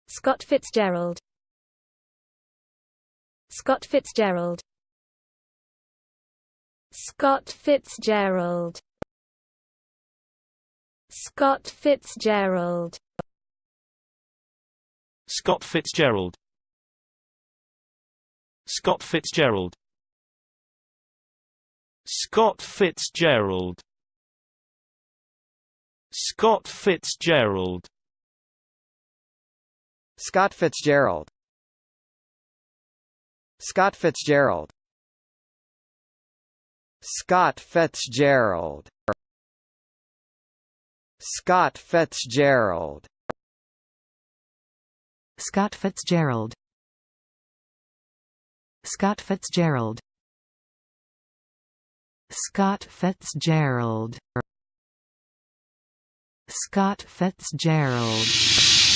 Scott Fitzgerald. Scott Fitzgerald. Scott Fitzgerald. Scott Fitzgerald. Scott Fitzgerald. Scott Fitzgerald. Scott Fitzgerald. Scott Fitzgerald. Scott Fitzgerald. Scott Fitzgerald. Scott Fitzgerald. Scott Fitzgerald. Scott Fitzgerald. Scott Fitzgerald. Scott Fitzgerald. Scott Fitzgerald.